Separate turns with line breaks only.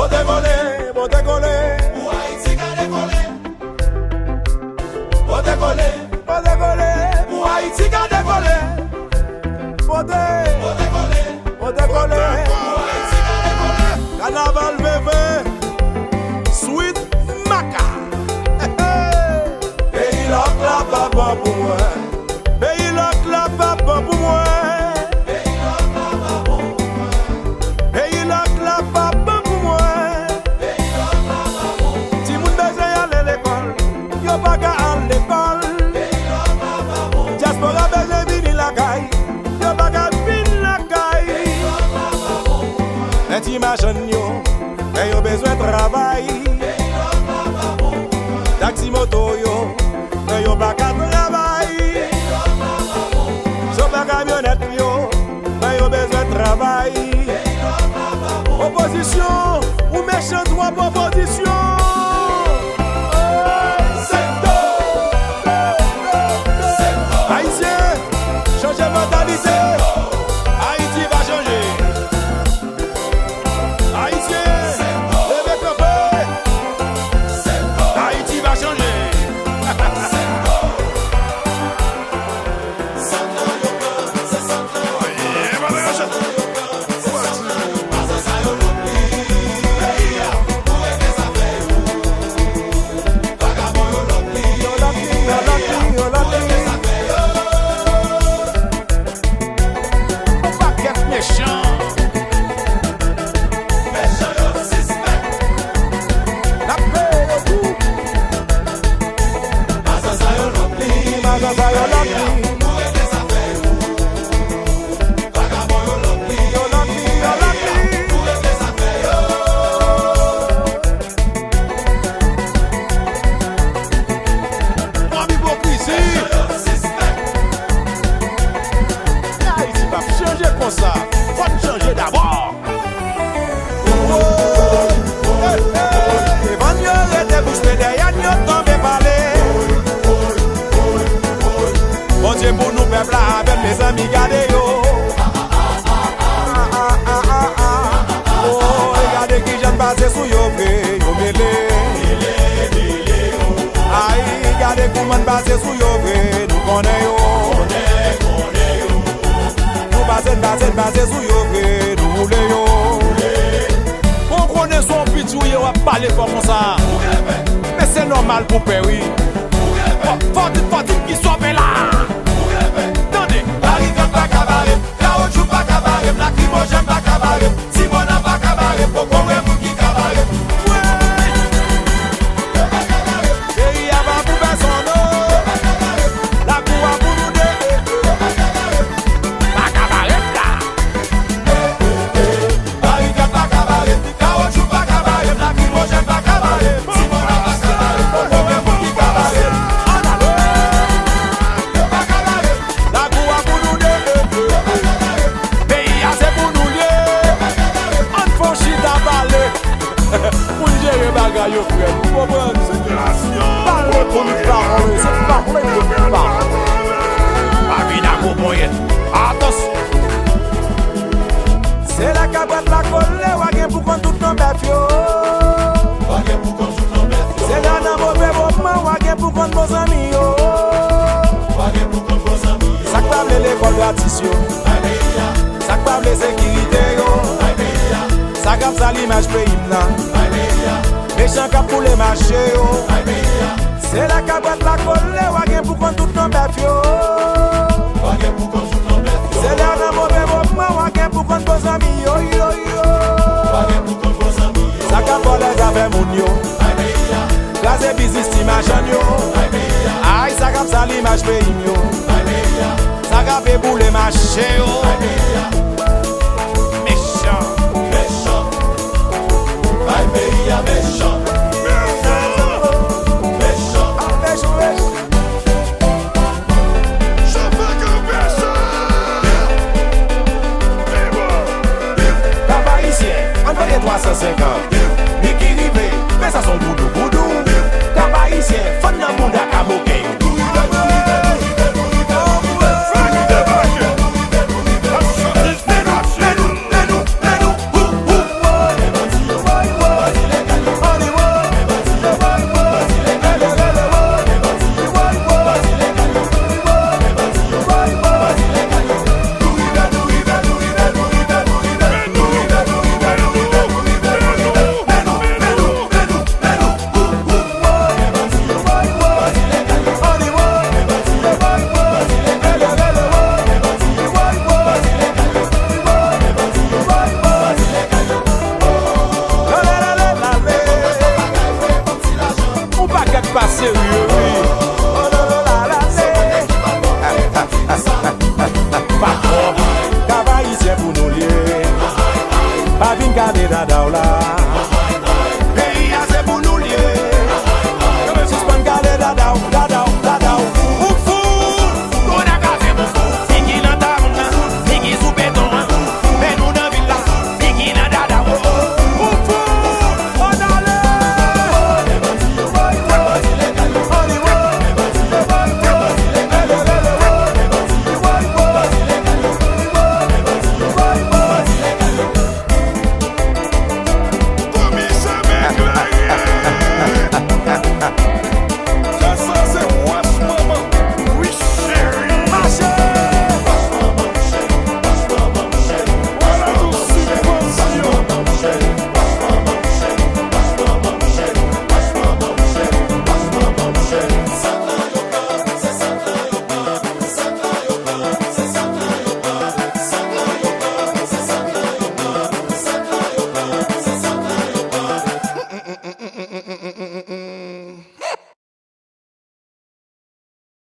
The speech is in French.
Ou Haïti ka décollé. Faut décoller. Ou Haïti ka décollé. Faut décoller. Ou Haïti ka décollé.
Carnaval bébé, sweet maca.
Pays loc la pas bon pour moi.
Pays loc la pas bon pour moi.
Pays loc la pas bon pour moi.
Pays loc la pas bon pour moi.
Pays loc la pas bon.
Si moun besoin aller l'école, yo pas qu'à aller l'école.
Pays loc la pas bon.
Diaspora besoin venir la caille, yo pas qu'à venir la caille.
Pays loc la pas bon pour moi.
Mais t'imagines yo, mais yo besoin de travail.
Pays loc la pas bon pour moi.
Taxi moto yo, mais yo pas qu'à travail.
Pays loc la pas bon.
Chauffeur camionnette yo, mais yo besoin de travail.
Pays loc la pas bon.
Opposition, ou méchant droit proposition. Haïtien, changez mentalité. Haïti va changer. Haïtien, levez campé. Haïti va changer. Pour nous peuple là, avec mes amis, gardez yo. Oh, regardez qui j'aime passer sous yo, yo mêlé. Aïe, regardez comment passer sous yo, nous connaissons yo. Nous passer sous yo, nous voulons yo. On connaît son pitou, yo a parlé comme ça. Mais c'est normal pour père, oui. Faut qu'il soit là.
Lacrymogène pas cabaret, Simona pas cabaret, pourquoi on est qui cabaret?
Et y a pas pour personne, la cour a pour nous deux. Pas cabaret là.
Barricade pas cabaret, caoutchouc pas cabaret, lacrymogène pas cabaret, Simona pas cabaret, pourquoi on est qui cabaret? Pas cabaret,
La cour a pour nous deux. Pays a c'est pour nous lier. On fait chita parler. Pour gérer bagaille yo frère. Vous comprenez? Parole pour nous parler. C'est parler pour nous parler. La vie n'a qu'au moyen. Attention. C'est la cabotte la colle. Wagen pour qu'on tout nos bêtes yo.
Wagen pour qu'on tout nos bêtes yo.
C'est là dans mauvais moment. Wagen pour qu'on nos amis yo.
Wagen pour qu'on nos amis yo.
Ça câble l'école gratis yo. Ça câble sécurité yo. Ça câble ça l'image pays là. Les gens qui pour les marchés yo. C'est la cabotte la colle. Wagen pour qu'on tout nos bêtes yo.
Wagen pour qu'on tout nos bêtes yo.
C'est là dans mauvais moment. Wagen pour qu'on nos amis yo yo yo.
Wagen pour qu'on nos amis yo.
Ça câble les affaires moun yo. Classe business t'imagine yo. Aïe ça câble ça l'image pays yo. Ça câble pour les marchés yo. Méchant.
Aïe pays à méchant.
On fait 350. Mais qui rive, mais ça son boudou boudou. Kabaïsien, fon nan moun da kamoke. Canada ou là.